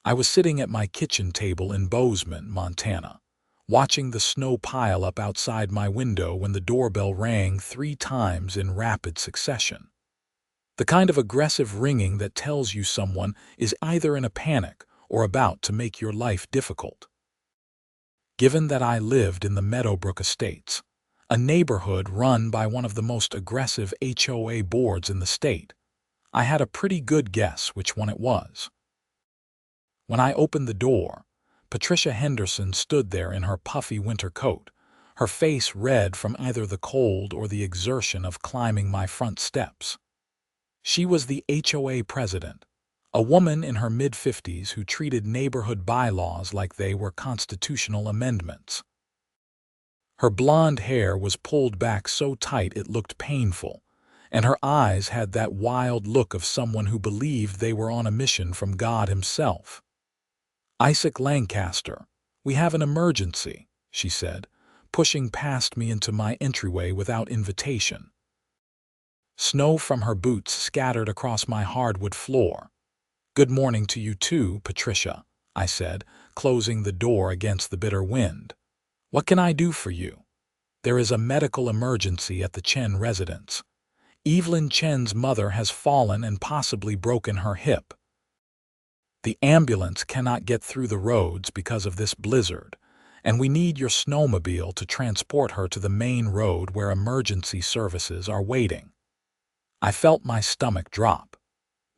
I was sitting at my kitchen table in Bozeman, Montana, watching the snow pile up outside my window when the doorbell rang 3 times in rapid succession. The kind of aggressive ringing that tells you someone is either in a panic or about to make your life difficult. Given that I lived in the Meadowbrook Estates, a neighborhood run by one of the most aggressive HOA boards in the state, I had a pretty good guess which one it was. When I opened the door, Patricia Henderson stood there in her puffy winter coat, her face red from either the cold or the exertion of climbing my front steps. She was the HOA president, a woman in her mid-50s who treated neighborhood bylaws like they were constitutional amendments. Her blonde hair was pulled back so tight it looked painful, and her eyes had that wild look of someone who believed they were on a mission from God himself. "Isaac Lancaster, we have an emergency," she said, pushing past me into my entryway without invitation. Snow from her boots scattered across my hardwood floor. "Good morning to you too, Patricia," I said, closing the door against the bitter wind. "What can I do for you?" "There is a medical emergency at the Chen residence. Evelyn Chen's mother has fallen and possibly broken her hip. The ambulance cannot get through the roads because of this blizzard, and we need your snowmobile to transport her to the main road where emergency services are waiting." I felt my stomach drop.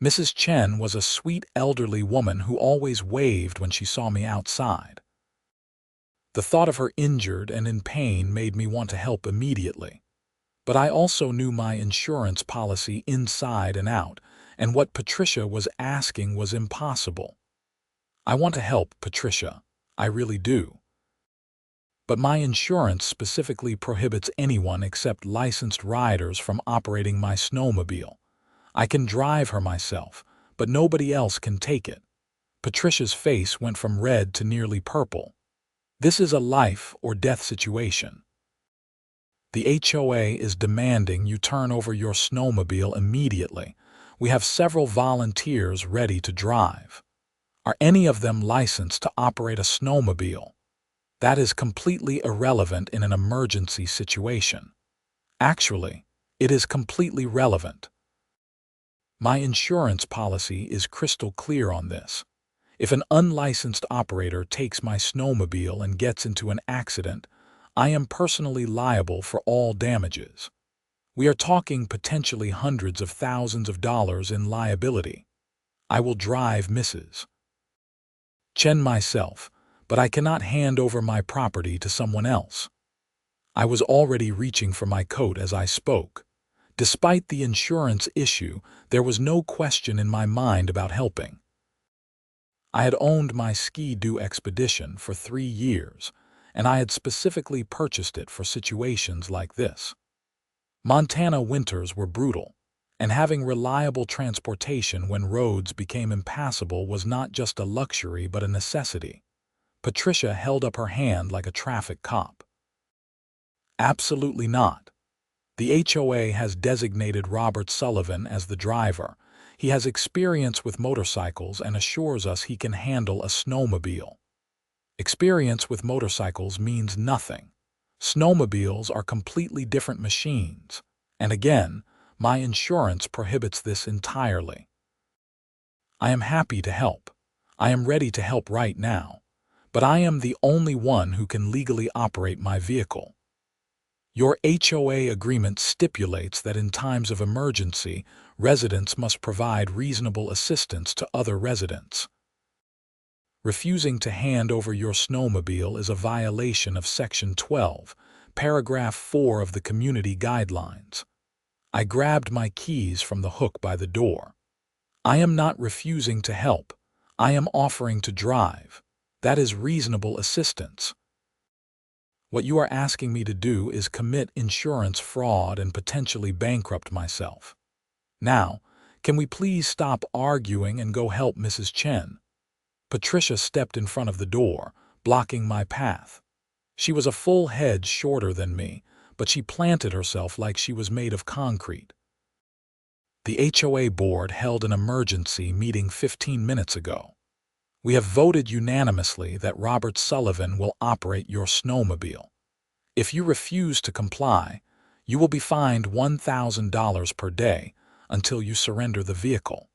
Mrs. Chen was a sweet elderly woman who always waved when she saw me outside. The thought of her injured and in pain made me want to help immediately. But I also knew my insurance policy inside and out, and what Patricia was asking was impossible. I want to help, Patricia. I really do. But my insurance specifically prohibits anyone except licensed riders from operating my snowmobile. I can drive her myself, but nobody else can take it. Patricia's face went from red to nearly purple. This is a life or death situation. The HOA is demanding you turn over your snowmobile immediately. We have several volunteers ready to drive. Are any of them licensed to operate a snowmobile? That is completely irrelevant in an emergency situation. Actually, it is completely relevant. My insurance policy is crystal clear on this. If an unlicensed operator takes my snowmobile and gets into an accident, I am personally liable for all damages. We are talking potentially hundreds of thousands of dollars in liability. I will drive Mrs. Chen myself, but I cannot hand over my property to someone else. I was already reaching for my coat as I spoke. Despite the insurance issue, there was no question in my mind about helping. I had owned my ski-doo expedition for 3 years, and I had specifically purchased it for situations like this. Montana winters were brutal, and having reliable transportation when roads became impassable was not just a luxury but a necessity. Patricia held up her hand like a traffic cop. "Absolutely not. The HOA has designated Robert Sullivan as the driver. He has experience with motorcycles and assures us he can handle a snowmobile." Experience with motorcycles means nothing. Snowmobiles are completely different machines, and again, my insurance prohibits this entirely. I am happy to help. I am ready to help right now, but I am the only one who can legally operate my vehicle. Your HOA agreement stipulates that in times of emergency, residents must provide reasonable assistance to other residents. Refusing to hand over your snowmobile is a violation of Section 12, Paragraph 4 of the Community Guidelines. I grabbed my keys from the hook by the door. I am not refusing to help. I am offering to drive. That is reasonable assistance. What you are asking me to do is commit insurance fraud and potentially bankrupt myself. Now, can we please stop arguing and go help Mrs. Chen? Patricia stepped in front of the door, blocking my path. She was a full head shorter than me, but she planted herself like she was made of concrete. "The HOA board held an emergency meeting 15 minutes ago. We have voted unanimously that Robert Sullivan will operate your snowmobile. If you refuse to comply, you will be fined $1,000 per day until you surrender the vehicle.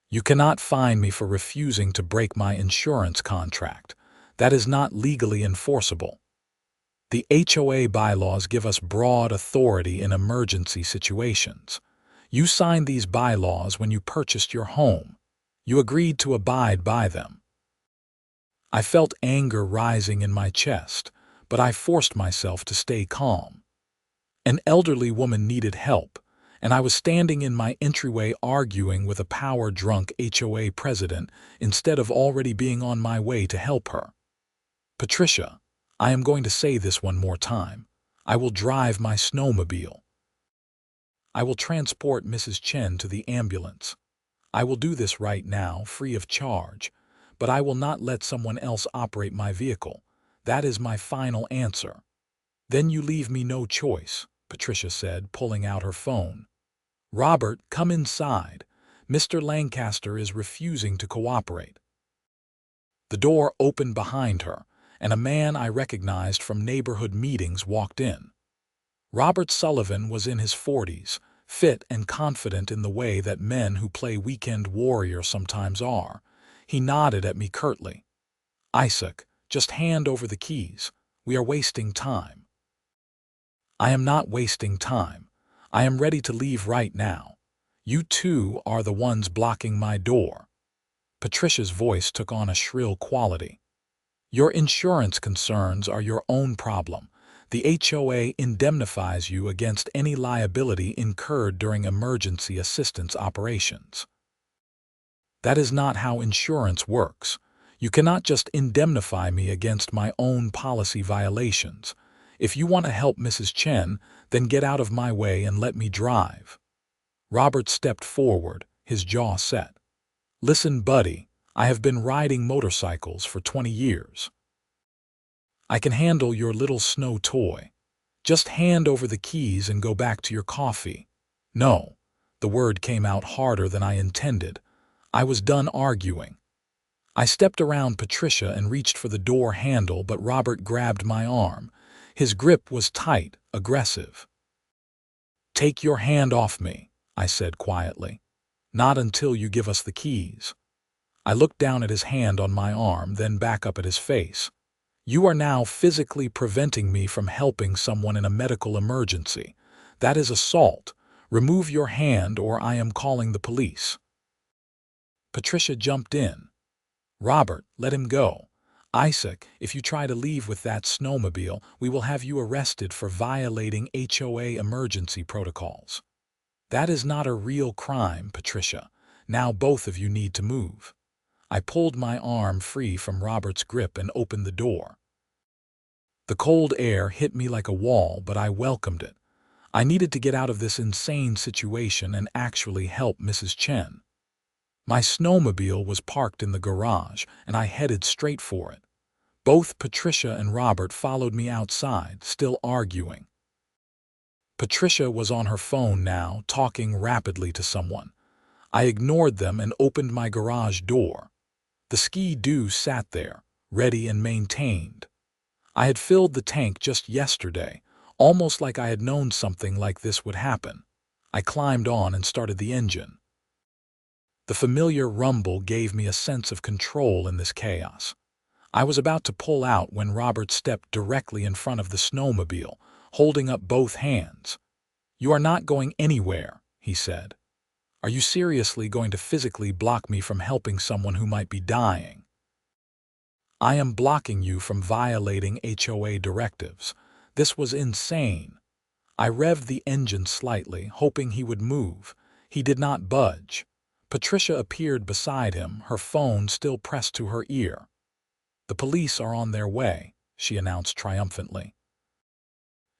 You cannot fine me for refusing to break my insurance contract. That is not legally enforceable. The HOA bylaws give us broad authority in emergency situations. You signed these bylaws when you purchased your home. You agreed to abide by them. I felt anger rising in my chest, but I forced myself to stay calm. An elderly woman needed help, and I was standing in my entryway arguing with a power-drunk HOA president instead of already being on my way to help her. Patricia, I am going to say this one more time. I will drive my snowmobile. I will transport Mrs. Chen to the ambulance. I will do this right now, free of charge, but I will not let someone else operate my vehicle. That is my final answer. Then you leave me no choice, Patricia said, pulling out her phone. Robert, come inside. Mr. Lancaster is refusing to cooperate. The door opened behind her, and a man I recognized from neighborhood meetings walked in. Robert Sullivan was in his 40s, fit and confident in the way that men who play weekend warrior sometimes are. He nodded at me curtly. Isaac, just hand over the keys. We are wasting time. I am not wasting time. I am ready to leave right now. You two are the ones blocking my door. Patricia's voice took on a shrill quality. Your insurance concerns are your own problem. The HOA indemnifies you against any liability incurred during emergency assistance operations. That is not how insurance works. You cannot just indemnify me against my own policy violations. If you want to help Mrs. Chen, then get out of my way and let me drive. Robert stepped forward, his jaw set. Listen, buddy, I have been riding motorcycles for 20 years. I can handle your little snow toy. Just hand over the keys and go back to your coffee. No, the word came out harder than I intended. I was done arguing. I stepped around Patricia and reached for the door handle, but Robert grabbed my arm. His grip was tight, aggressive. Take your hand off me, I said quietly. Not until you give us the keys. I looked down at his hand on my arm, then back up at his face. You are now physically preventing me from helping someone in a medical emergency. That is assault. Remove your hand or I am calling the police. Patricia jumped in. Robert, let him go. Isaac, if you try to leave with that snowmobile, we will have you arrested for violating HOA emergency protocols. That is not a real crime, Patricia. Now both of you need to move. I pulled my arm free from Robert's grip and opened the door. The cold air hit me like a wall, but I welcomed it. I needed to get out of this insane situation and actually help Mrs. Chen. My snowmobile was parked in the garage, and I headed straight for it. Both Patricia and Robert followed me outside, still arguing. Patricia was on her phone now, talking rapidly to someone. I ignored them and opened my garage door. The Ski-Doo sat there, ready and maintained. I had filled the tank just yesterday, almost like I had known something like this would happen. I climbed on and started the engine. The familiar rumble gave me a sense of control in this chaos. I was about to pull out when Robert stepped directly in front of the snowmobile, holding up both hands. You are not going anywhere, he said. Are you seriously going to physically block me from helping someone who might be dying? I am blocking you from violating HOA directives. This was insane. I revved the engine slightly, hoping he would move. He did not budge. Patricia appeared beside him, her phone still pressed to her ear. The police are on their way, she announced triumphantly.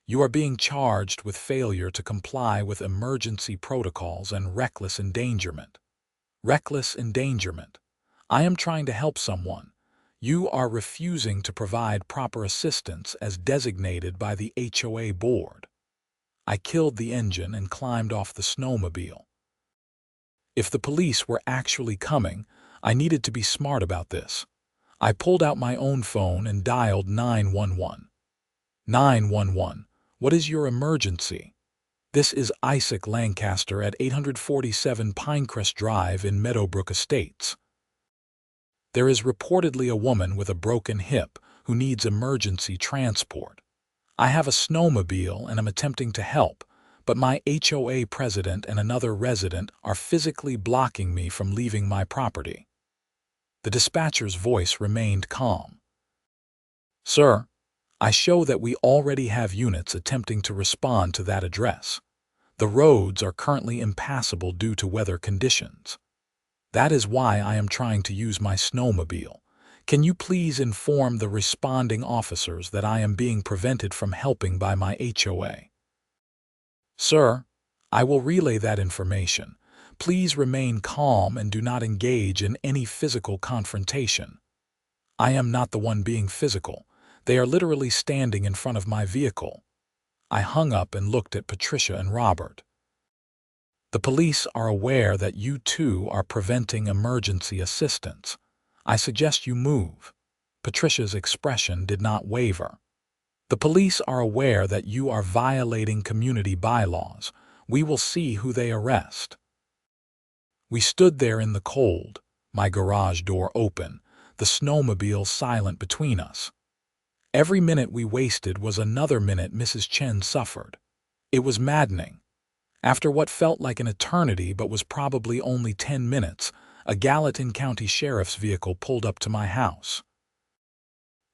You are being charged with failure to comply with emergency protocols and reckless endangerment. Reckless endangerment. I am trying to help someone. You are refusing to provide proper assistance as designated by the HOA board. I killed the engine and climbed off the snowmobile. If the police were actually coming, I needed to be smart about this. I pulled out my own phone and dialed 911. 911, what is your emergency? This is Isaac Lancaster at 847 Pinecrest Drive in Meadowbrook Estates. There is reportedly a woman with a broken hip who needs emergency transport. I have a snowmobile and am attempting to help, but my HOA president and another resident are physically blocking me from leaving my property. The dispatcher's voice remained calm. Sir, I show that we already have units attempting to respond to that address. The roads are currently impassable due to weather conditions. That is why I am trying to use my snowmobile. Can you please inform the responding officers that I am being prevented from helping by my HOA? Sir, I will relay that information. Please remain calm and do not engage in any physical confrontation. I am not the one being physical. They are literally standing in front of my vehicle. I hung up and looked at Patricia and Robert. The police are aware that you two are preventing emergency assistance. I suggest you move. Patricia's expression did not waver. The police are aware that you are violating community bylaws. We will see who they arrest. We stood there in the cold, my garage door open, the snowmobile silent between us. Every minute we wasted was another minute Mrs. Chen suffered. It was maddening. After what felt like an eternity but was probably only 10 minutes, a Gallatin County Sheriff's vehicle pulled up to my house.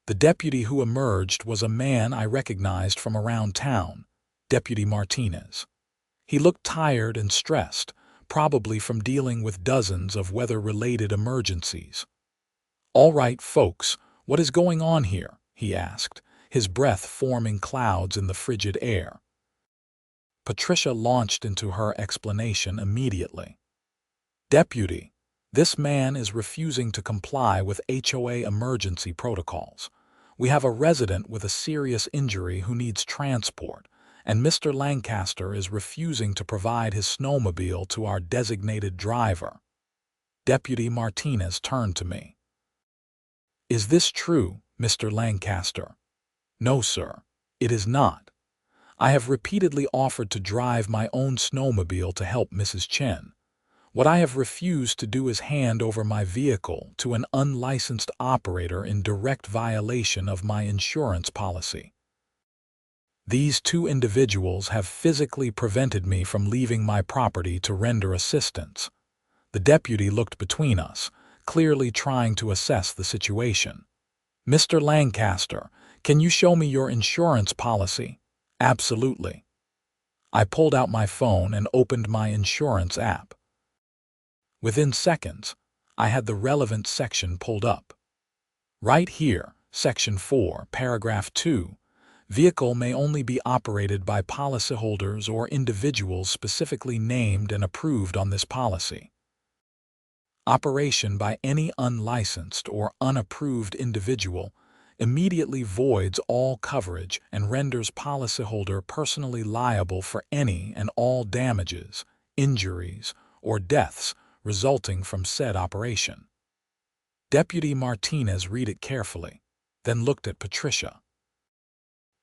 The deputy who emerged was a man I recognized from around town, Deputy Martinez. He looked tired and stressed, probably from dealing with dozens of weather-related emergencies. "All right, folks, what is going on here?" he asked, his breath forming clouds in the frigid air. Patricia launched into her explanation immediately. "Deputy, this man is refusing to comply with HOA emergency protocols. We have a resident with a serious injury who needs transport, and Mr. Lancaster is refusing to provide his snowmobile to our designated driver." Deputy Martinez turned to me. "Is this true, Mr. Lancaster?" "No, sir, it is not. I have repeatedly offered to drive my own snowmobile to help Mrs. Chen. What I have refused to do is hand over my vehicle to an unlicensed operator in direct violation of my insurance policy. These two individuals have physically prevented me from leaving my property to render assistance." The deputy looked between us, clearly trying to assess the situation. "Mr. Lancaster, can you show me your insurance policy?" "Absolutely." I pulled out my phone and opened my insurance app. Within seconds, I had the relevant section pulled up. Right here, Section 4, Paragraph 2, vehicle may only be operated by policyholders or individuals specifically named and approved on this policy. Operation by any unlicensed or unapproved individual immediately voids all coverage and renders policyholder personally liable for any and all damages, injuries, or deaths resulting from said operation. Deputy Martinez read it carefully, then looked at Patricia.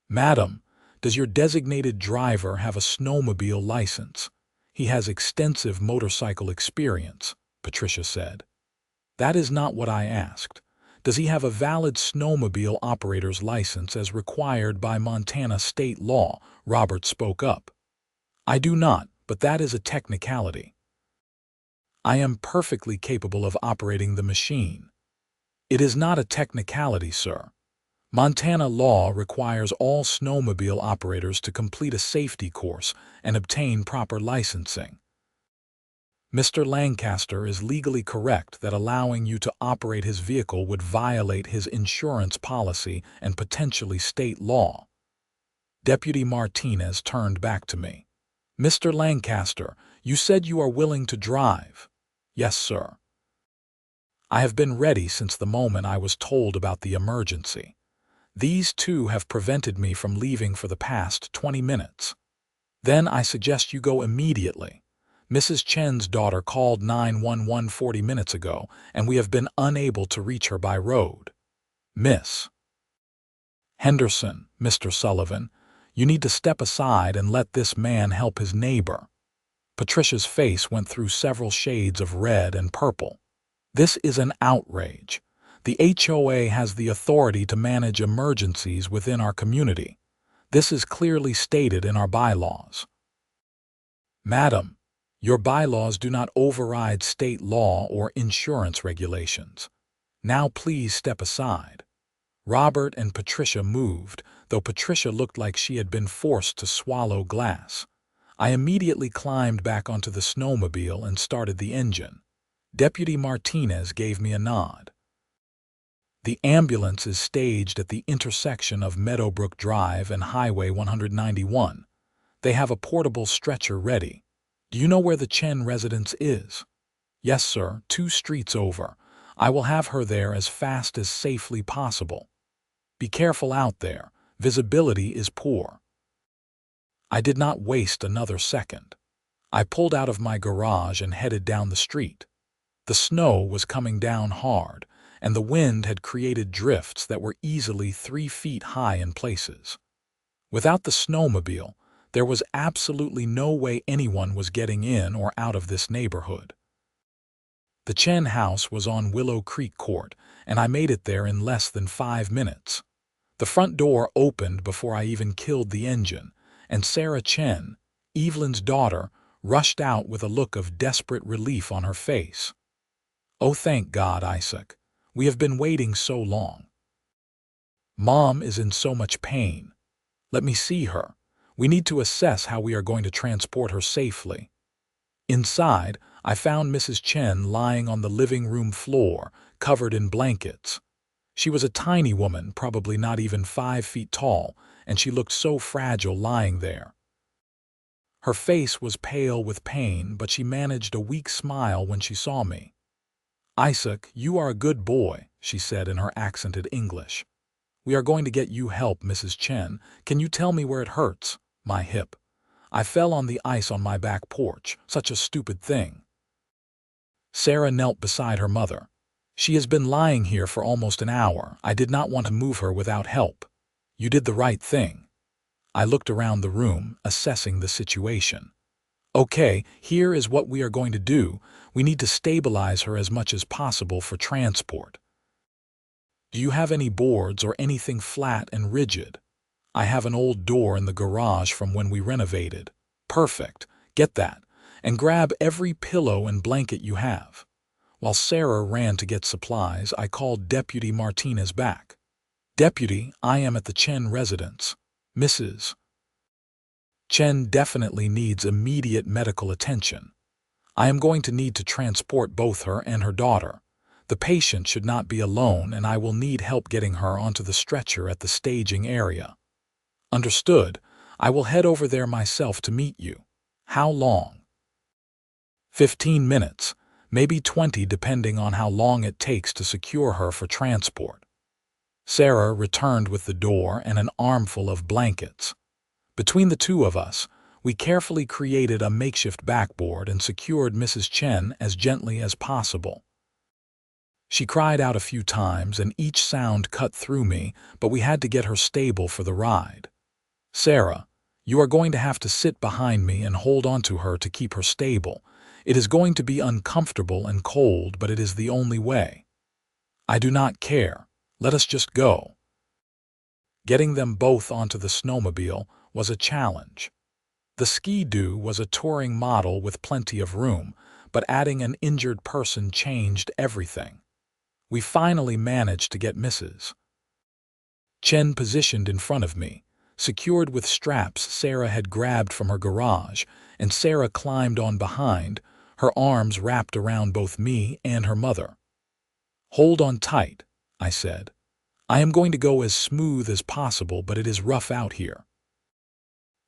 "Madam, does your designated driver have a snowmobile license? He has extensive motorcycle experience," Patricia said. "That is not what I asked. Does he have a valid snowmobile operator's license as required by Montana state law?" Robert spoke up. "I do not, but that is a technicality. I am perfectly capable of operating the machine." "It is not a technicality, sir. Montana law requires all snowmobile operators to complete a safety course and obtain proper licensing. Mr. Lancaster is legally correct that allowing you to operate his vehicle would violate his insurance policy and potentially state law." Deputy Martinez turned back to me. "Mr. Lancaster, you said you are willing to drive." "Yes, sir. I have been ready since the moment I was told about the emergency. These two have prevented me from leaving for the past 20 minutes. Then I suggest you go immediately. Mrs. Chen's daughter called 911 40 minutes ago, and we have been unable to reach her by road. Miss Henderson, Mr. Sullivan, you need to step aside and let this man help his neighbor. Patricia's face went through several shades of red and purple. This is an outrage. The HOA has the authority to manage emergencies within our community. This is clearly stated in our bylaws. Madam, your bylaws do not override state law or insurance regulations. Now please step aside. Robert and Patricia moved, though Patricia looked like she had been forced to swallow glass. I immediately climbed back onto the snowmobile and started the engine. Deputy Martinez gave me a nod. The ambulance is staged at the intersection of Meadowbrook Drive and Highway 191. They have a portable stretcher ready. Do you know where the Chen residence is? Yes, sir, 2 streets over. I will have her there as fast as safely possible. Be careful out there. Visibility is poor. I did not waste another second. I pulled out of my garage and headed down the street. The snow was coming down hard, and the wind had created drifts that were easily 3 feet high in places. Without the snowmobile, there was absolutely no way anyone was getting in or out of this neighborhood. The Chen house was on Willow Creek Court, and I made it there in less than 5 minutes. The front door opened before I even killed the engine, and Sarah Chen, Evelyn's daughter, rushed out with a look of desperate relief on her face. Oh, thank God, Isaac. We have been waiting so long. Mom is in so much pain. Let me see her. We need to assess how we are going to transport her safely. Inside, I found Mrs. Chen lying on the living room floor, covered in blankets. She was a tiny woman, probably not even 5 feet tall, and she looked so fragile lying there. Her face was pale with pain, but she managed a weak smile when she saw me. Isaac, you are a good boy, she said in her accented English. We are going to get you help, Mrs. Chen. Can you tell me where it hurts? My hip. I fell on the ice on my back porch. Such a stupid thing. Sarah knelt beside her mother. She has been lying here for almost an hour. I did not want to move her without help. You did the right thing. I looked around the room, assessing the situation. Okay, here is what we are going to do. We need to stabilize her as much as possible for transport. Do you have any boards or anything flat and rigid? I have an old door in the garage from when we renovated. Perfect. Get that. And grab every pillow and blanket you have. While Sarah ran to get supplies, I called Deputy Martinez back. Deputy, I am at the Chen residence. Mrs. Chen definitely needs immediate medical attention. I am going to need to transport both her and her daughter. The patient should not be alone, and I will need help getting her onto the stretcher at the staging area. Understood. I will head over there myself to meet you. How long? 15 minutes, maybe 20 depending on how long it takes to secure her for transport. Sarah returned with the door and an armful of blankets. Between the two of us, we carefully created a makeshift backboard and secured Mrs. Chen as gently as possible. She cried out a few times, and each sound cut through me, but we had to get her stable for the ride. Sarah, you are going to have to sit behind me and hold on to her to keep her stable. It is going to be uncomfortable and cold, but it is the only way. I do not care. Let us just go. Getting them both onto the snowmobile was a challenge. The Ski-Doo was a touring model with plenty of room, but adding an injured person changed everything. We finally managed to get Mrs. Chen positioned in front of me, secured with straps Sarah had grabbed from her garage, and Sarah climbed on behind, her arms wrapped around both me and her mother. Hold on tight, I said. I am going to go as smooth as possible, but it is rough out here.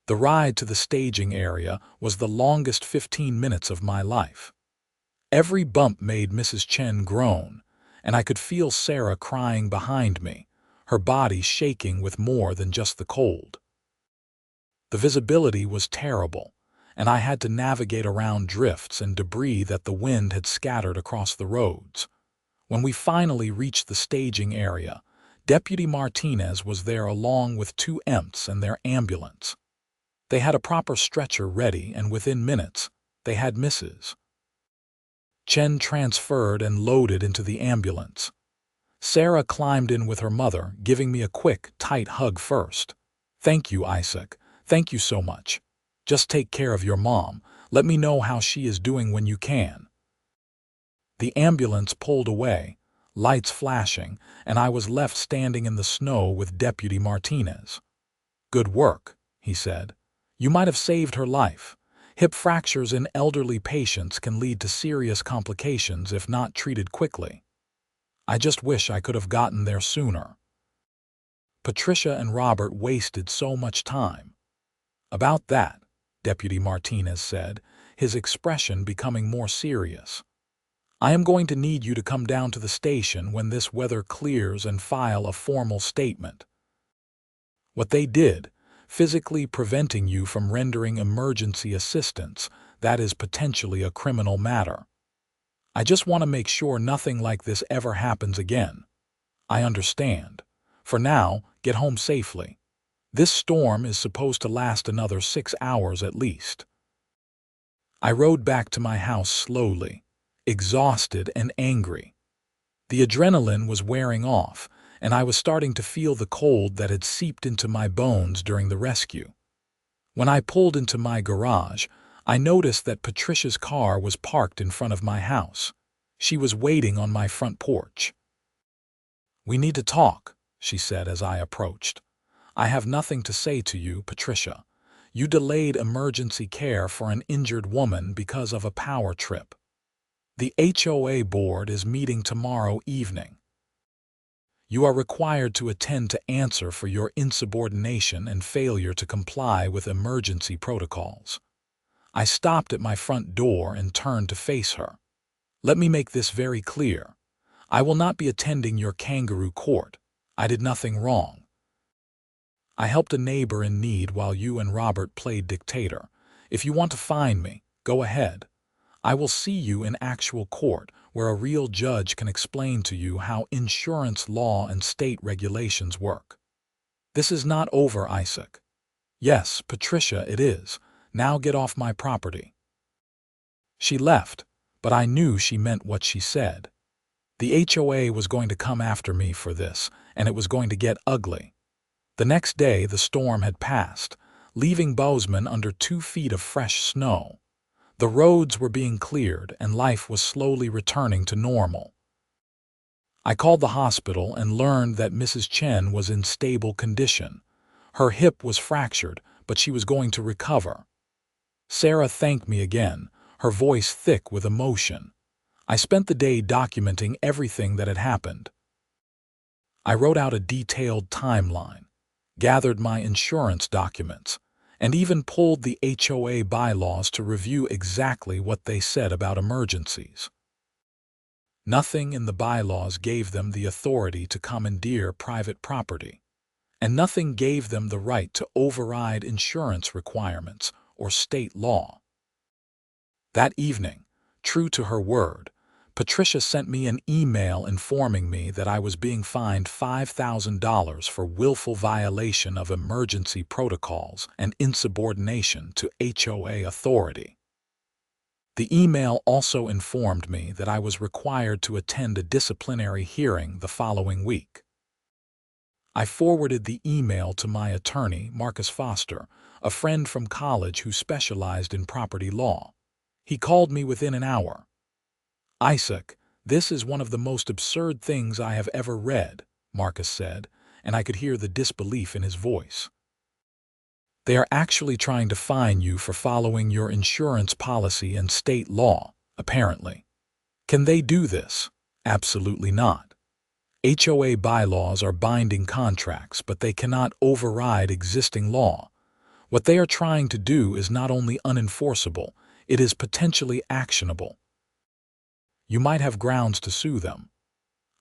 The ride to the staging area was the longest 15 minutes of my life. Every bump made Mrs. Chen groan, and I could feel Sarah crying behind me, her body shaking with more than just the cold. The visibility was terrible, and I had to navigate around drifts and debris that the wind had scattered across the roads. When we finally reached the staging area, Deputy Martinez was there along with two EMTs and their ambulance. They had a proper stretcher ready, and within minutes, they had Mrs. Chen transferred and loaded into the ambulance. Sarah climbed in with her mother, giving me a quick, tight hug first. "Thank you, Isaac. Thank you so much. Just take care of your mom. Let me know how she is doing when you can." The ambulance pulled away, lights flashing, and I was left standing in the snow with Deputy Martinez. "Good work," he said. "You might have saved her life. Hip fractures in elderly patients can lead to serious complications if not treated quickly. I just wish I could have gotten there sooner." Patricia and Robert wasted so much time. "About that," Deputy Martinez said, his expression becoming more serious, "I am going to need you to come down to the station when this weather clears and file a formal statement. What they did, physically preventing you from rendering emergency assistance, that is potentially a criminal matter. I just want to make sure nothing like this ever happens again. I understand. For now, get home safely. This storm is supposed to last another 6 hours at least." I rode back to my house slowly, exhausted and angry. The adrenaline was wearing off, and I was starting to feel the cold that had seeped into my bones during the rescue. When I pulled into my garage, I noticed that Patricia's car was parked in front of my house. She was waiting on my front porch. "We need to talk," she said as I approached. "I have nothing to say to you, Patricia. You delayed emergency care for an injured woman because of a power trip. The HOA board is meeting tomorrow evening. You are required to attend to answer for your insubordination and failure to comply with emergency protocols." I stopped at my front door and turned to face her. "Let me make this very clear. I will not be attending your kangaroo court. I did nothing wrong. I helped a neighbor in need while you and Robert played dictator. If you want to fine me, go ahead. I will see you in actual court, where a real judge can explain to you how insurance law and state regulations work. This is not over, Isaac." "Yes, Patricia, it is. Now get off my property." She left, but I knew she meant what she said. The HOA was going to come after me for this, and it was going to get ugly. The next day the storm had passed, leaving Bozeman under 2 feet of fresh snow. The roads were being cleared, and life was slowly returning to normal. I called the hospital and learned that Mrs. Chen was in stable condition. Her hip was fractured, but she was going to recover. Sarah thanked me again, her voice thick with emotion. I spent the day documenting everything that had happened. I wrote out a detailed timeline, gathered my insurance documents, and even pulled the HOA bylaws to review exactly what they said about emergencies. Nothing in the bylaws gave them the authority to commandeer private property, and nothing gave them the right to override insurance requirements or state law. That evening, true to her word, Patricia sent me an email informing me that I was being fined $5,000 for willful violation of emergency protocols and insubordination to HOA authority. The email also informed me that I was required to attend a disciplinary hearing the following week. I forwarded the email to my attorney, Marcus Foster, a friend from college who specialized in property law. He called me within an hour. "Isaac, this is one of the most absurd things I have ever read," Marcus said, and I could hear the disbelief in his voice. "They are actually trying to fine you for following your insurance policy and state law, apparently. Can they do this? Absolutely not. HOA bylaws are binding contracts, but they cannot override existing law. What they are trying to do is not only unenforceable, it is potentially actionable. You might have grounds to sue them.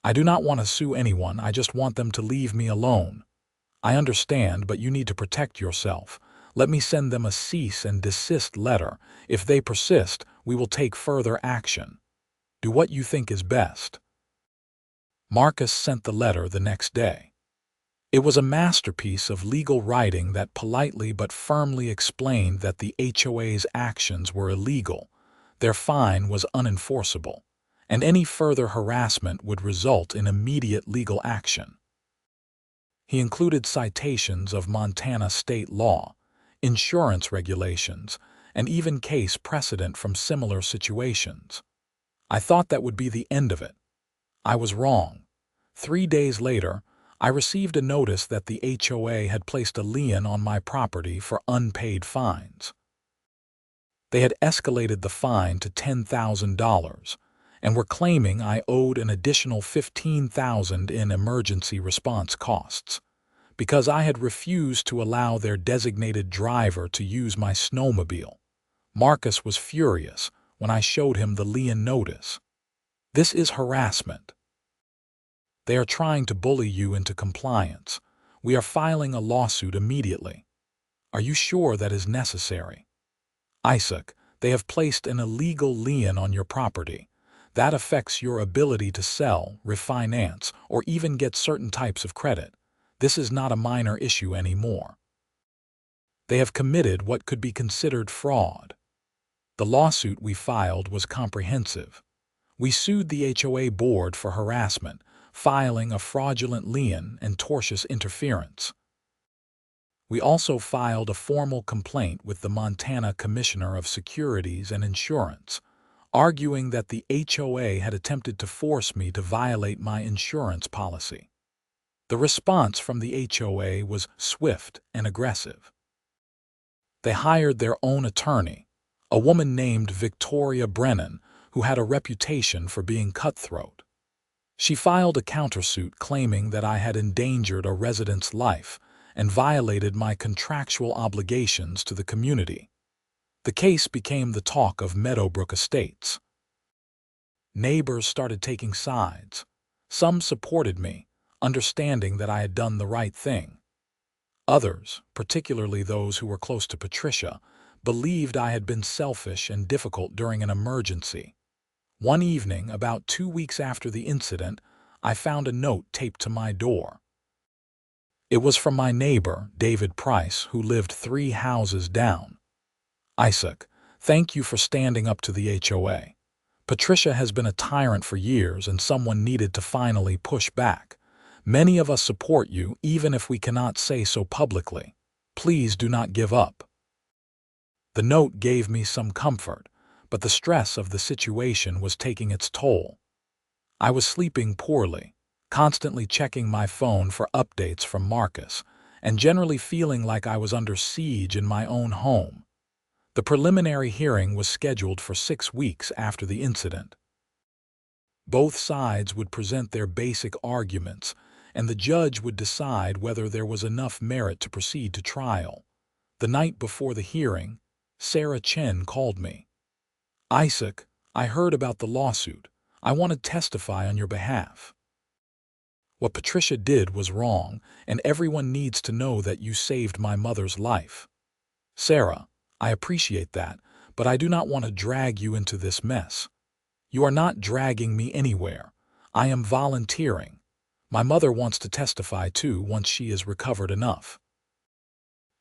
I do not want to sue anyone, I just want them to leave me alone. I understand, but you need to protect yourself. Let me send them a cease and desist letter. If they persist, we will take further action. Do what you think is best." Marcus sent the letter the next day. It was a masterpiece of legal writing that politely but firmly explained that the HOA's actions were illegal, their fine was unenforceable, and any further harassment would result in immediate legal action. He included citations of Montana state law, insurance regulations, and even case precedent from similar situations. I thought that would be the end of it. I was wrong. 3 days later, I received a notice that the HOA had placed a lien on my property for unpaid fines. They had escalated the fine to $10,000 and were claiming I owed an additional $15,000 in emergency response costs because I had refused to allow their designated driver to use my snowmobile. Marcus was furious when I showed him the lien notice. "This is harassment. They are trying to bully you into compliance. We are filing a lawsuit immediately. Are you sure that is necessary? Isaac, they have placed an illegal lien on your property. That affects your ability to sell, refinance, or even get certain types of credit. This is not a minor issue anymore. They have committed what could be considered fraud." The lawsuit we filed was comprehensive. We sued the HOA board for harassment, filing a fraudulent lien and tortious interference. We also filed a formal complaint with the Montana Commissioner of Securities and Insurance, arguing that the HOA had attempted to force me to violate my insurance policy. The response from the HOA was swift and aggressive. They hired their own attorney, a woman named Victoria Brennan, who had a reputation for being cutthroat. She filed a countersuit claiming that I had endangered a resident's life and violated my contractual obligations to the community. The case became the talk of Meadowbrook Estates. Neighbors started taking sides. Some supported me, understanding that I had done the right thing. Others, particularly those who were close to Patricia, believed I had been selfish and difficult during an emergency. One evening, about 2 weeks after the incident, I found a note taped to my door. It was from my neighbor, David Price, who lived 3 houses down. "Isaac, thank you for standing up to the HOA. Patricia has been a tyrant for years and someone needed to finally push back. Many of us support you even if we cannot say so publicly. Please do not give up." The note gave me some comfort, but the stress of the situation was taking its toll. I was sleeping poorly, constantly checking my phone for updates from Marcus, and generally feeling like I was under siege in my own home. The preliminary hearing was scheduled for 6 weeks after the incident. Both sides would present their basic arguments, and the judge would decide whether there was enough merit to proceed to trial. The night before the hearing, Sarah Chen called me. "Isaac, I heard about the lawsuit. I want to testify on your behalf. What Patricia did was wrong, and everyone needs to know that you saved my mother's life. Sarah, I appreciate that, but I do not want to drag you into this mess. You are not dragging me anywhere. I am volunteering. My mother wants to testify too once she is recovered enough.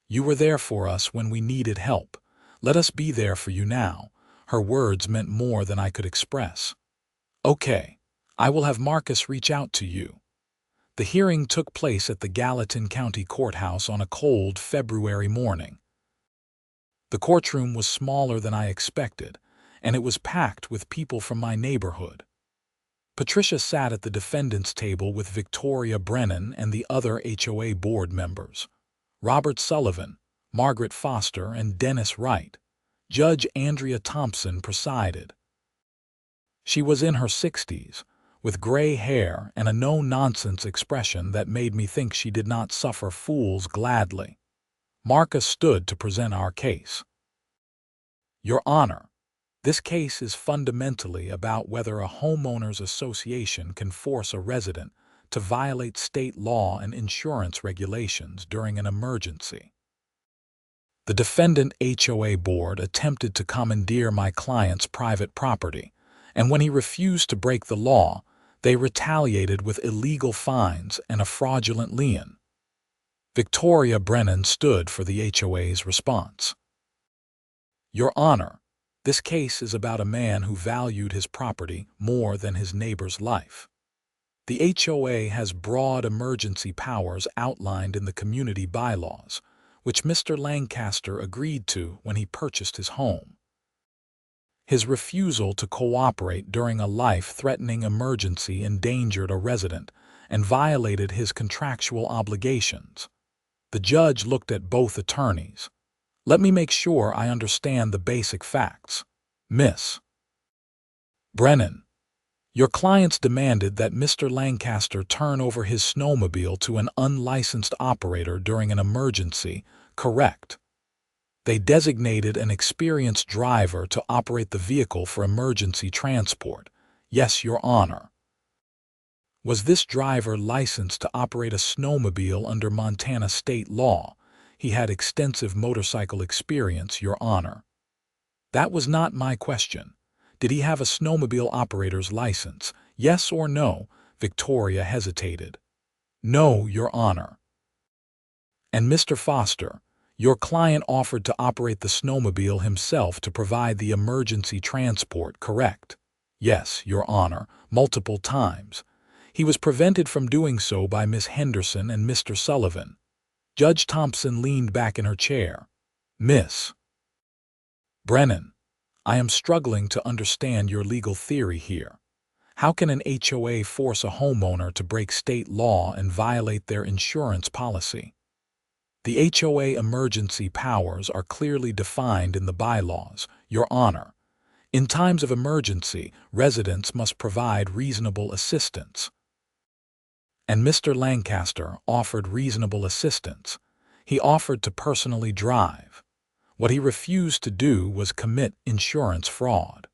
You were there for us when we needed help. Let us be there for you now." Her words meant more than I could express. "Okay, I will have Marcus reach out to you." The hearing took place at the Gallatin County Courthouse on a cold February morning. The courtroom was smaller than I expected, and it was packed with people from my neighborhood. Patricia sat at the defendant's table with Victoria Brennan and the other HOA board members, Robert Sullivan, Margaret Foster, and Dennis Wright. Judge Andrea Thompson presided. She was in her 60s, with gray hair and a no-nonsense expression that made me think she did not suffer fools gladly. Marcus stood to present our case. "Your Honor, this case is fundamentally about whether a homeowners association can force a resident to violate state law and insurance regulations during an emergency. The defendant HOA board attempted to commandeer my client's private property, and when he refused to break the law, they retaliated with illegal fines and a fraudulent lien. Victoria Brennan stood for the HOA's response. Your Honor, this case is about a man who valued his property more than his neighbor's life. The HOA has broad emergency powers outlined in the community bylaws, which Mr. Lancaster agreed to when he purchased his home. His refusal to cooperate during a life-threatening emergency endangered a resident and violated his contractual obligations. The judge looked at both attorneys. Let me make sure I understand the basic facts. Miss Brennan, your clients demanded that Mr. Lancaster turn over his snowmobile to an unlicensed operator during an emergency, correct? They designated an experienced driver to operate the vehicle for emergency transport. Yes, Your Honor. Was this driver licensed to operate a snowmobile under Montana state law? He had extensive motorcycle experience, Your Honor. That was not my question. Did he have a snowmobile operator's license? Yes or no? Victoria hesitated. No, Your Honor. And Mr. Foster, your client offered to operate the snowmobile himself to provide the emergency transport, correct? Yes, Your Honor, multiple times. He was prevented from doing so by Miss Henderson and Mr. Sullivan. Judge Thompson leaned back in her chair. Miss Brennan, I am struggling to understand your legal theory here. How can an HOA force a homeowner to break state law and violate their insurance policy? The HOA emergency powers are clearly defined in the bylaws, Your Honor. In times of emergency, residents must provide reasonable assistance. And Mr. Lancaster offered reasonable assistance. He offered to personally drive. What he refused to do was commit insurance fraud.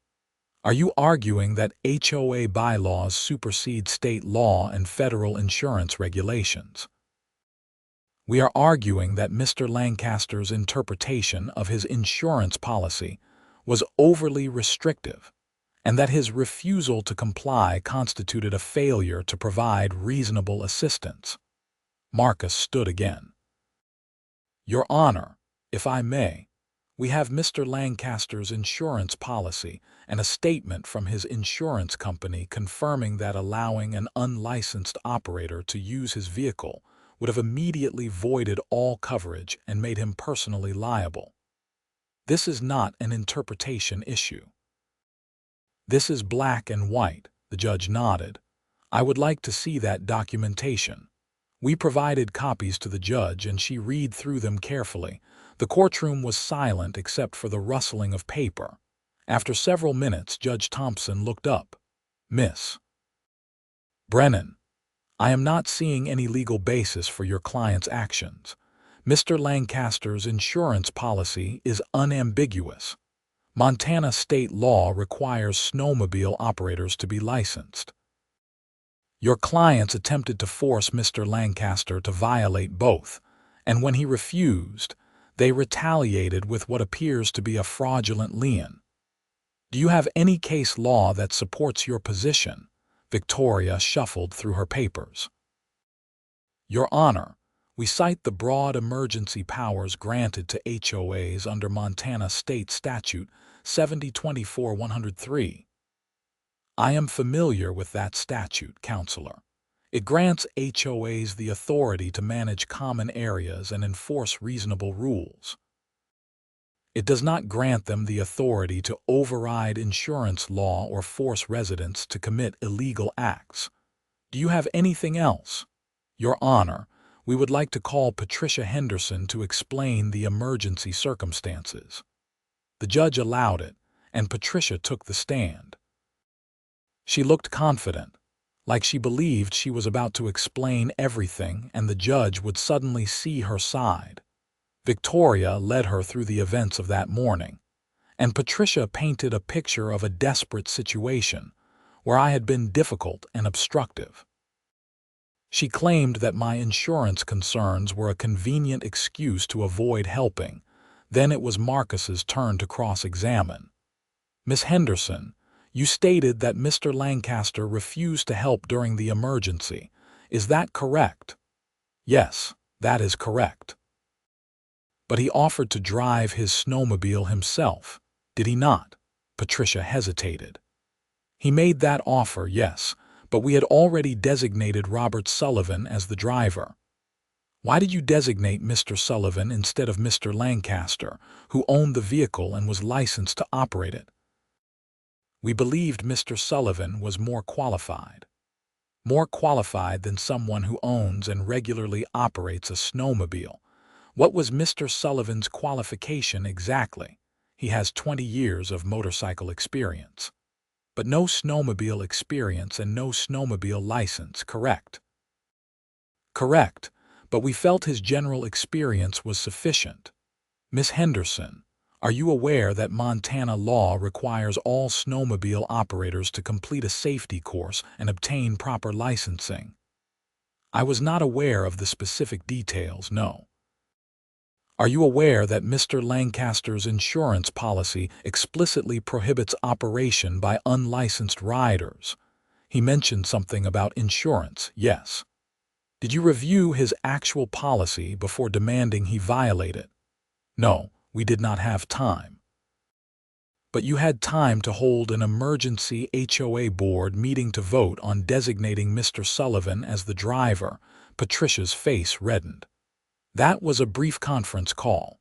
Are you arguing that HOA bylaws supersede state law and federal insurance regulations? We are arguing that Mr. Lancaster's interpretation of his insurance policy was overly restrictive, and that his refusal to comply constituted a failure to provide reasonable assistance. Marcus stood again. Your Honor, if I may, we have Mr. Lancaster's insurance policy and a statement from his insurance company confirming that allowing an unlicensed operator to use his vehicle would have immediately voided all coverage and made him personally liable. This is not an interpretation issue. This is black and white, the judge nodded. I would like to see that documentation. We provided copies to the judge and she read through them carefully. The courtroom was silent except for the rustling of paper. After several minutes, Judge Thompson looked up. Miss Brennan, I am not seeing any legal basis for your client's actions. Mr. Lancaster's insurance policy is unambiguous. Montana state law requires snowmobile operators to be licensed. Your clients attempted to force Mr. Lancaster to violate both, and when he refused, they retaliated with what appears to be a fraudulent lien. Do you have any case law that supports your position? Victoria shuffled through her papers. Your Honor, we cite the broad emergency powers granted to HOAs under Montana State Statute 7024-103. I am familiar with that statute, Counselor. It grants HOAs the authority to manage common areas and enforce reasonable rules. It does not grant them the authority to override insurance law or force residents to commit illegal acts. Do you have anything else? Your Honor, we would like to call Patricia Henderson to explain the emergency circumstances. The judge allowed it, and Patricia took the stand. She looked confident, like she believed she was about to explain everything and the judge would suddenly see her side. Victoria led her through the events of that morning, and Patricia painted a picture of a desperate situation where I had been difficult and obstructive. She claimed that my insurance concerns were a convenient excuse to avoid helping, Then it was Marcus's turn to cross-examine. "Miss Henderson, you stated that Mr. Lancaster refused to help during the emergency. Is that correct?" "Yes, that is correct." "But he offered to drive his snowmobile himself, did he not?" Patricia hesitated. "He made that offer, yes, but we had already designated Robert Sullivan as the driver." "Why did you designate Mr. Sullivan instead of Mr. Lancaster, who owned the vehicle and was licensed to operate it?" "We believed Mr. Sullivan was more qualified. More qualified than someone who owns and regularly operates a snowmobile. What was Mr. Sullivan's qualification exactly? He has 20 years of motorcycle experience. But no snowmobile experience and no snowmobile license, correct?" "Correct, but we felt his general experience was sufficient. Miss Henderson, are you aware that Montana law requires all snowmobile operators to complete a safety course and obtain proper licensing?" "I was not aware of the specific details, no." "Are you aware that Mr. Lancaster's insurance policy explicitly prohibits operation by unlicensed riders?" "He mentioned something about insurance, yes." "Did you review his actual policy before demanding he violate it?" "No, we did not have time." "But you had time to hold an emergency HOA board meeting to vote on designating Mr. Sullivan as the driver." Patricia's face reddened. "That was a brief conference call."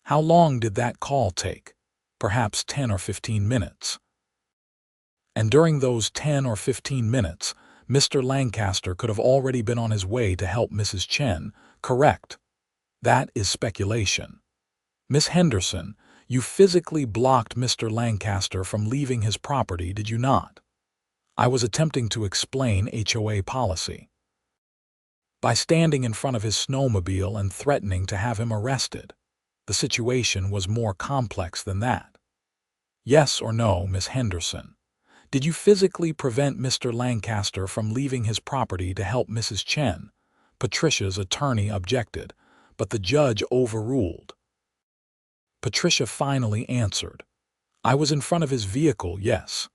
"How long did that call take?" "Perhaps 10 or 15 minutes." "And during those 10 or 15 minutes, Mr. Lancaster could have already been on his way to help Mrs. Chen, correct?" "That is speculation." "Miss Henderson, you physically blocked Mr. Lancaster from leaving his property, did you not?" "I was attempting to explain HOA policy." "By standing in front of his snowmobile and threatening to have him arrested. The situation was more complex than that." "Yes or no, Miss Henderson? Did you physically prevent Mr. Lancaster from leaving his property to help Mrs. Chen?" Patricia's attorney objected, but the judge overruled. Patricia finally answered, "I was in front of his vehicle, yes."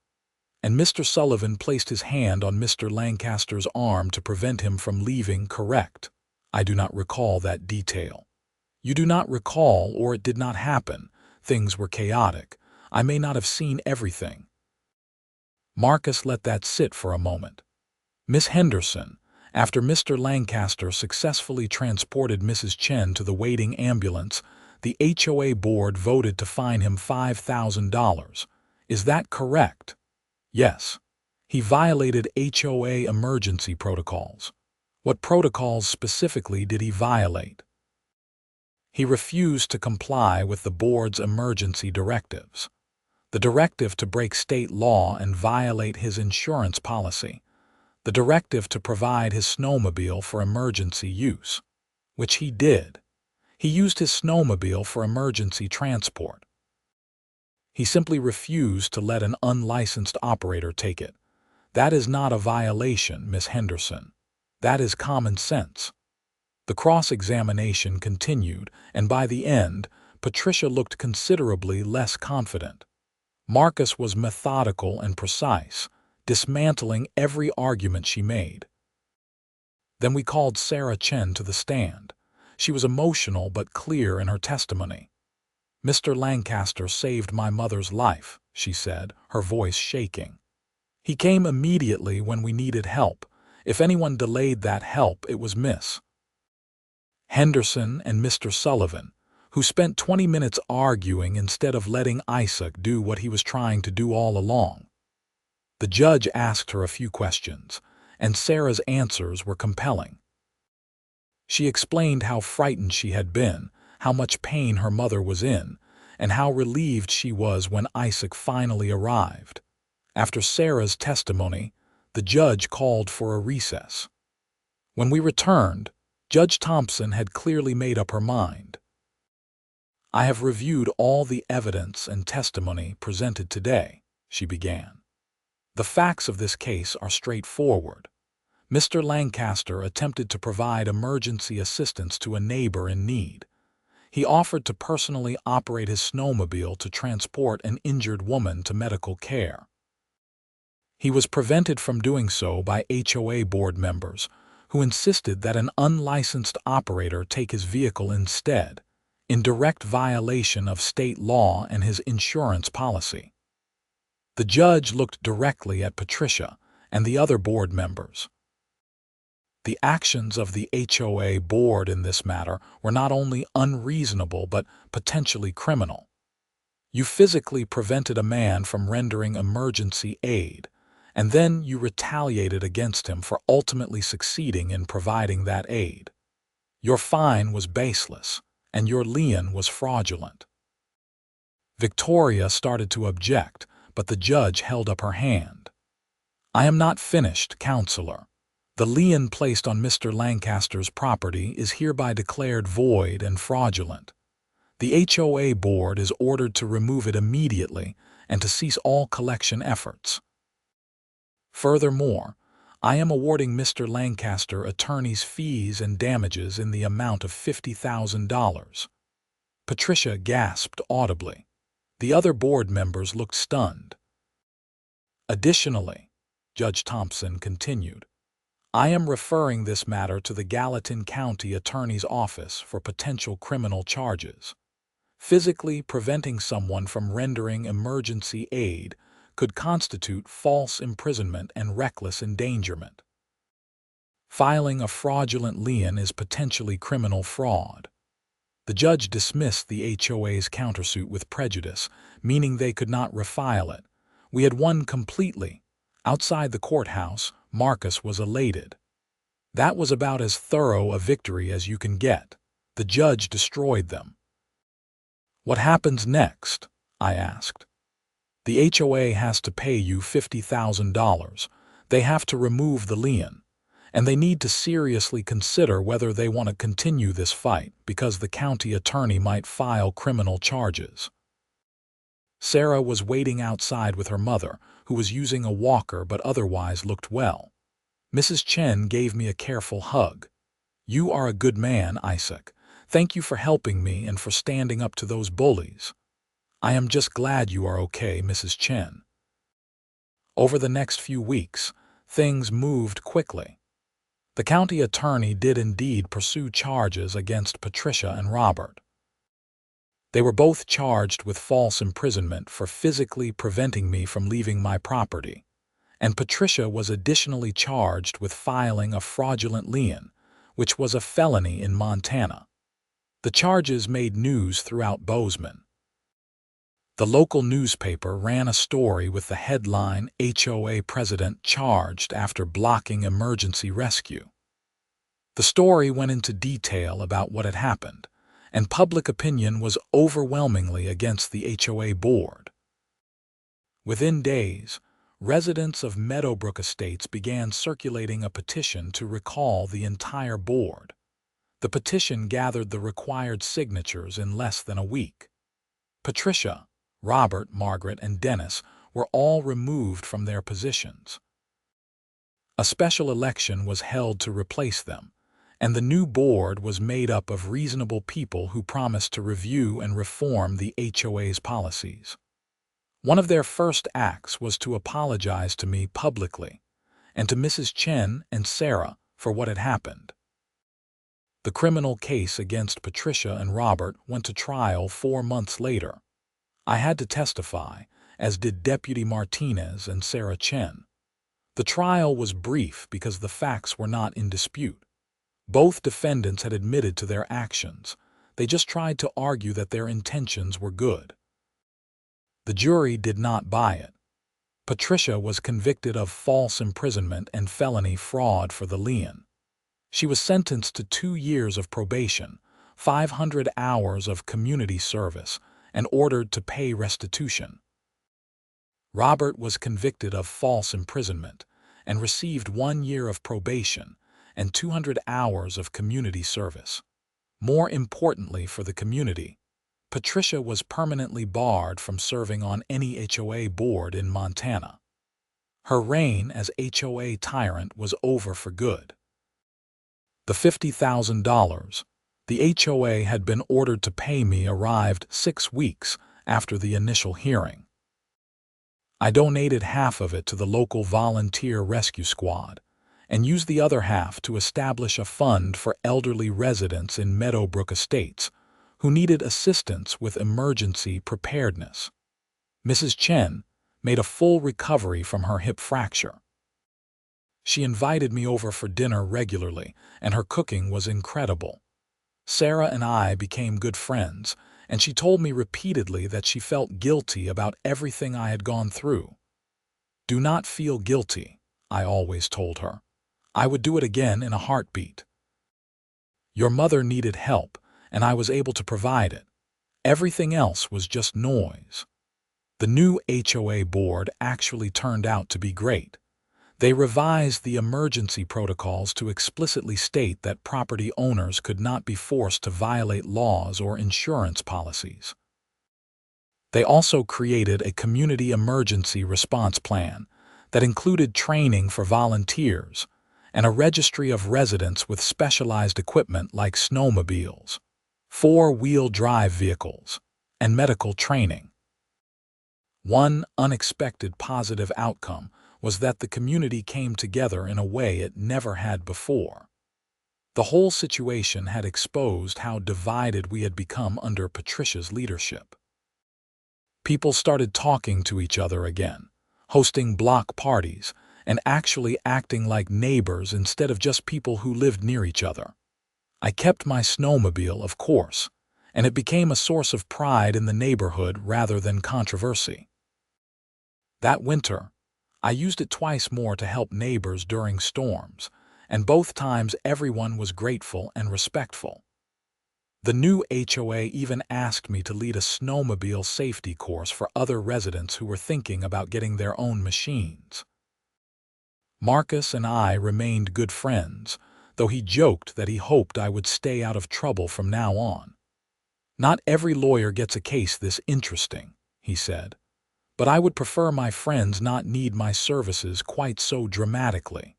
"And Mr. Sullivan placed his hand on Mr. Lancaster's arm to prevent him from leaving, correct?" "I do not recall that detail." "You do not recall, or it did not happen. Things were chaotic. I may not have seen everything." Marcus let that sit for a moment. "Miss Henderson, after Mr. Lancaster successfully transported Mrs. Chen to the waiting ambulance, the HOA board voted to fine him $5,000. Is that correct?" "Yes." "He violated HOA emergency protocols." "What protocols specifically did he violate?" "He refused to comply with the board's emergency directives. The directive to break state law and violate his insurance policy. The directive to provide his snowmobile for emergency use, which he did. He used his snowmobile for emergency transport. He simply refused to let an unlicensed operator take it. That is not a violation, Miss Henderson. That is common sense." The cross-examination continued, and by the end, Patricia looked considerably less confident. Marcus was methodical and precise, dismantling every argument she made. Then we called Sarah Chen to the stand. She was emotional but clear in her testimony. "Mr. Lancaster saved my mother's life," she said, her voice shaking. "He came immediately when we needed help. If anyone delayed that help, it was Miss Henderson and Mr. Sullivan, who spent 20 minutes arguing instead of letting Isaac do what he was trying to do all along." The judge asked her a few questions, and Sarah's answers were compelling. She explained how frightened she had been, how much pain her mother was in, and how relieved she was when Isaac finally arrived. After Sarah's testimony, the judge called for a recess. When we returned, Judge Thompson had clearly made up her mind. "I have reviewed all the evidence and testimony presented today," she began. "The facts of this case are straightforward. Mr. Lancaster attempted to provide emergency assistance to a neighbor in need. He offered to personally operate his snowmobile to transport an injured woman to medical care. He was prevented from doing so by HOA board members, who insisted that an unlicensed operator take his vehicle instead, in direct violation of state law and his insurance policy. The judge looked directly at Patricia and the other board members. The actions of the HOA board in this matter were not only unreasonable but potentially criminal. You physically prevented a man from rendering emergency aid, and then you retaliated against him for ultimately succeeding in providing that aid. Your fine was baseless, and your lien was fraudulent. Victoria started to object, but the judge held up her hand. "I am not finished, counselor. The lien placed on Mr. Lancaster's property is hereby declared void and fraudulent. The HOA board is ordered to remove it immediately and to cease all collection efforts. Furthermore, I am awarding Mr. Lancaster attorney's fees and damages in the amount of $50,000. Patricia gasped audibly. The other board members looked stunned. Additionally, Judge Thompson continued, I am referring this matter to the Gallatin County Attorney's Office for potential criminal charges. Physically preventing someone from rendering emergency aid could constitute false imprisonment and reckless endangerment. Filing a fraudulent lien is potentially criminal fraud. The judge dismissed the HOA's countersuit with prejudice, meaning they could not refile it. We had won completely. Outside the courthouse, Marcus was elated. That was about as thorough a victory as you can get. The judge destroyed them. What happens next? I asked. The HOA has to pay you $50,000. They have to remove the lien, and they need to seriously consider whether they want to continue this fight because the county attorney might file criminal charges. Sarah was waiting outside with her mother, who was using a walker but otherwise looked well. Mrs. Chen gave me a careful hug. You are a good man, Isaac. Thank you for helping me and for standing up to those bullies. I am just glad you are okay, Mrs. Chen. Over the next few weeks, things moved quickly. The county attorney did indeed pursue charges against Patricia and Robert. They were both charged with false imprisonment for physically preventing me from leaving my property, and Patricia was additionally charged with filing a fraudulent lien, which was a felony in Montana. The charges made news throughout Bozeman. The local newspaper ran a story with the headline, HOA President Charged After Blocking Emergency Rescue. The story went into detail about what had happened, and public opinion was overwhelmingly against the HOA board. Within days, residents of Meadowbrook Estates began circulating a petition to recall the entire board. The petition gathered the required signatures in less than a week. Patricia, Robert, Margaret, and Dennis were all removed from their positions. A special election was held to replace them, and the new board was made up of reasonable people who promised to review and reform the HOA's policies. One of their first acts was to apologize to me publicly, and to Mrs. Chen and Sarah for what had happened. The criminal case against Patricia and Robert went to trial 4 months later. I had to testify, as did Deputy Martinez and Sarah Chen. The trial was brief because the facts were not in dispute. Both defendants had admitted to their actions. They just tried to argue that their intentions were good. The jury did not buy it. Patricia was convicted of false imprisonment and felony fraud for the lien. She was sentenced to 2 years of probation, 500 hours of community service, and ordered to pay restitution. Robert was convicted of false imprisonment and received 1 year of probation and 200 hours of community service. More importantly for the community, Patricia was permanently barred from serving on any HOA board in Montana. Her reign as HOA tyrant was over for good. The $50,000, The HOA had been ordered to pay me arrived 6 weeks after the initial hearing. I donated half of it to the local volunteer rescue squad and used the other half to establish a fund for elderly residents in Meadowbrook Estates who needed assistance with emergency preparedness. Mrs. Chen made a full recovery from her hip fracture. She invited me over for dinner regularly, and her cooking was incredible. Sarah and I became good friends, and she told me repeatedly that she felt guilty about everything I had gone through. "Do not feel guilty," I always told her. "I would do it again in a heartbeat. Your mother needed help, and I was able to provide it. Everything else was just noise." The new HOA board actually turned out to be great. They revised the emergency protocols to explicitly state that property owners could not be forced to violate laws or insurance policies. They also created a community emergency response plan that included training for volunteers and a registry of residents with specialized equipment like snowmobiles, four-wheel drive vehicles, and medical training. One unexpected positive outcome was that the community came together in a way it never had before. The whole situation had exposed how divided we had become under Patricia's leadership. People started talking to each other again, hosting block parties, and actually acting like neighbors instead of just people who lived near each other. I kept my snowmobile, of course, and it became a source of pride in the neighborhood rather than controversy. That winter, I used it twice more to help neighbors during storms, and both times everyone was grateful and respectful. The new HOA even asked me to lead a snowmobile safety course for other residents who were thinking about getting their own machines. Marcus and I remained good friends, though he joked that he hoped I would stay out of trouble from now on. "Not every lawyer gets a case this interesting," he said, "but I would prefer my friends not need my services quite so dramatically."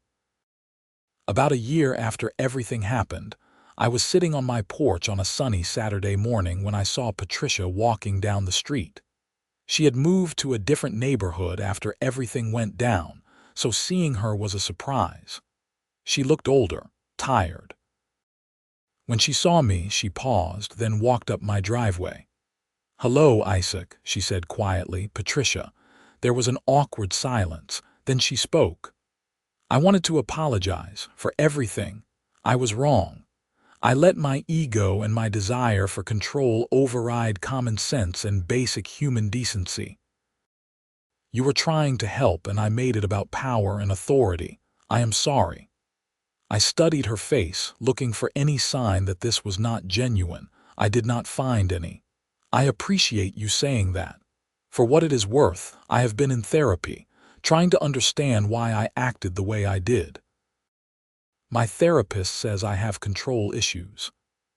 About a year after everything happened, I was sitting on my porch on a sunny Saturday morning when I saw Patricia walking down the street. She had moved to a different neighborhood after everything went down, so seeing her was a surprise. She looked older, tired. When she saw me, she paused, then walked up my driveway. "Hello, Isaac," she said quietly. "Patricia." There was an awkward silence. Then she spoke. "I wanted to apologize for everything. I was wrong. I let my ego and my desire for control override common sense and basic human decency. You were trying to help and I made it about power and authority. I am sorry." I studied her face, looking for any sign that this was not genuine. I did not find any. "I appreciate you saying that. For what it is worth, I have been in therapy, trying to understand why I acted the way I did. My therapist says I have control issues."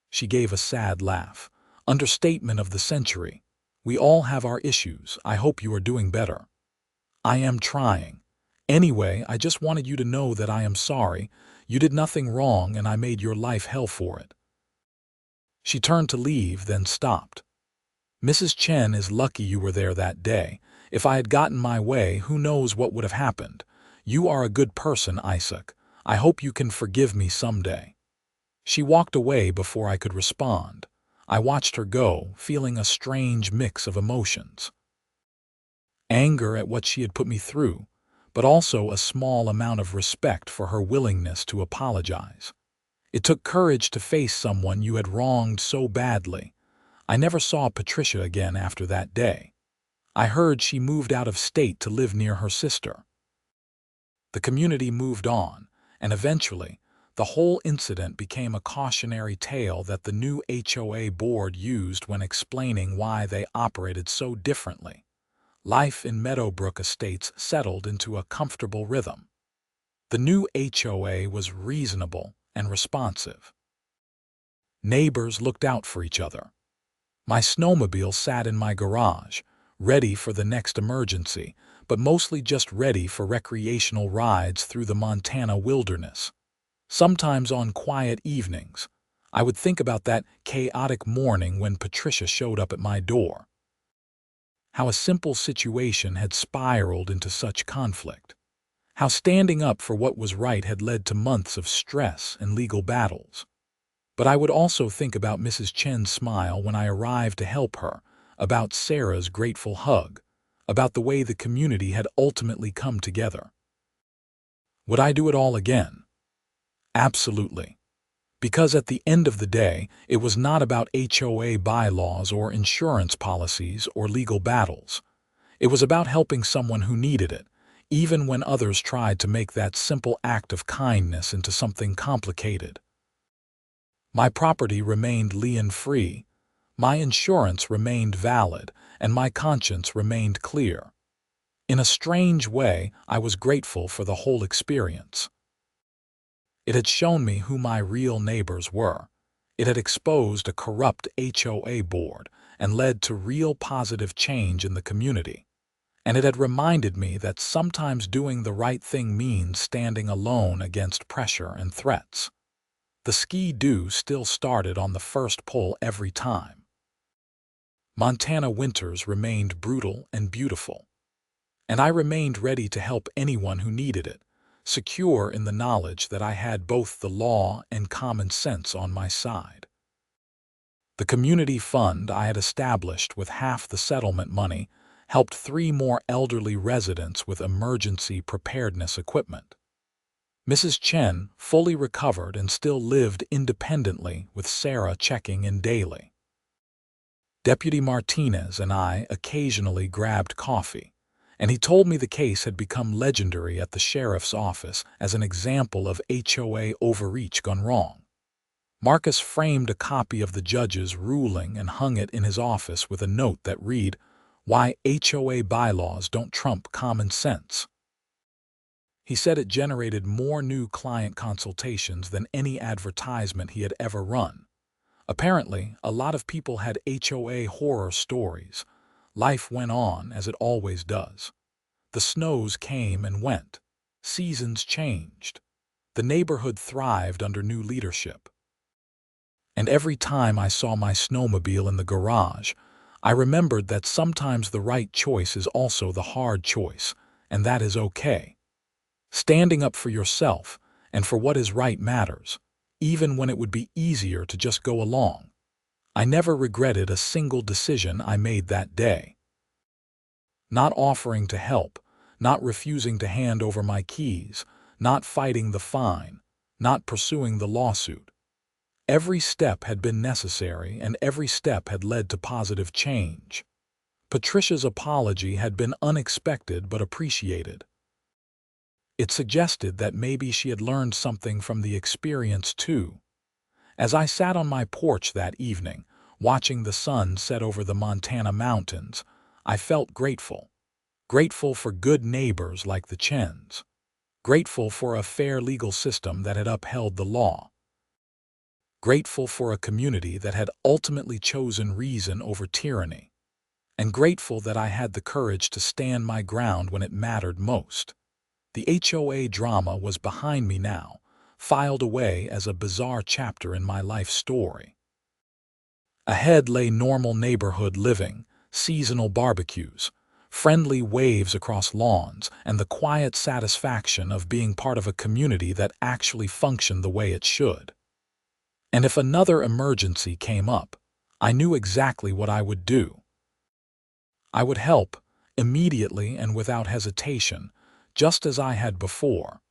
She gave a sad laugh. "Understatement of the century. We all have our issues. I hope you are doing better." "I am trying. Anyway, I just wanted you to know that I am sorry. You did nothing wrong and I made your life hell for it." She turned to leave, then stopped. "Mrs. Chen is lucky you were there that day. If I had gotten my way, who knows what would have happened. You are a good person, Isaac. I hope you can forgive me someday." She walked away before I could respond. I watched her go, feeling a strange mix of emotions. Anger at what she had put me through, but also a small amount of respect for her willingness to apologize. It took courage to face someone you had wronged so badly. I never saw Patricia again after that day. I heard she moved out of state to live near her sister. The community moved on, and eventually, the whole incident became a cautionary tale that the new HOA board used when explaining why they operated so differently. Life in Meadowbrook Estates settled into a comfortable rhythm. The new HOA was reasonable and responsive. Neighbors looked out for each other. My snowmobile sat in my garage, ready for the next emergency, but mostly just ready for recreational rides through the Montana wilderness. Sometimes on quiet evenings, I would think about that chaotic morning when Patricia showed up at my door. How a simple situation had spiraled into such conflict. How standing up for what was right had led to months of stress and legal battles. But I would also think about Mrs. Chen's smile when I arrived to help her, about Sarah's grateful hug, about the way the community had ultimately come together. Would I do it all again? Absolutely. Because at the end of the day, it was not about HOA bylaws or insurance policies or legal battles. It was about helping someone who needed it, even when others tried to make that simple act of kindness into something complicated. My property remained lien-free, my insurance remained valid, and my conscience remained clear. In a strange way, I was grateful for the whole experience. It had shown me who my real neighbors were. It had exposed a corrupt HOA board and led to real positive change in the community. And it had reminded me that sometimes doing the right thing means standing alone against pressure and threats. The ski-doo still started on the first pull every time. Montana winters remained brutal and beautiful, and I remained ready to help anyone who needed it, secure in the knowledge that I had both the law and common sense on my side. The community fund I had established with half the settlement money helped 3 more elderly residents with emergency preparedness equipment. Mrs. Chen fully recovered and still lived independently with Sarah checking in daily. Deputy Martinez and I occasionally grabbed coffee, and he told me the case had become legendary at the sheriff's office as an example of HOA overreach gone wrong. Marcus framed a copy of the judge's ruling and hung it in his office with a note that read, "Why HOA bylaws don't trump common sense." He said it generated more new client consultations than any advertisement he had ever run. Apparently, a lot of people had HOA horror stories. Life went on as it always does. The snows came and went. Seasons changed. The neighborhood thrived under new leadership. And every time I saw my snowmobile in the garage, I remembered that sometimes the right choice is also the hard choice, and that is okay. Standing up for yourself and for what is right matters, even when it would be easier to just go along. I never regretted a single decision I made that day. Not offering to help, not refusing to hand over my keys, not fighting the fine, not pursuing the lawsuit. Every step had been necessary, and every step had led to positive change. Patricia's apology had been unexpected but appreciated. It suggested that maybe she had learned something from the experience too. As I sat on my porch that evening, watching the sun set over the Montana mountains, I felt grateful. Grateful for good neighbors like the Chens. Grateful for a fair legal system that had upheld the law. Grateful for a community that had ultimately chosen reason over tyranny. And grateful that I had the courage to stand my ground when it mattered most. The HOA drama was behind me now, filed away as a bizarre chapter in my life story. Ahead lay normal neighborhood living, seasonal barbecues, friendly waves across lawns, and the quiet satisfaction of being part of a community that actually functioned the way it should. And if another emergency came up, I knew exactly what I would do. I would help, immediately and without hesitation, just as I had before,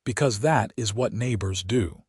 because that is what neighbors do.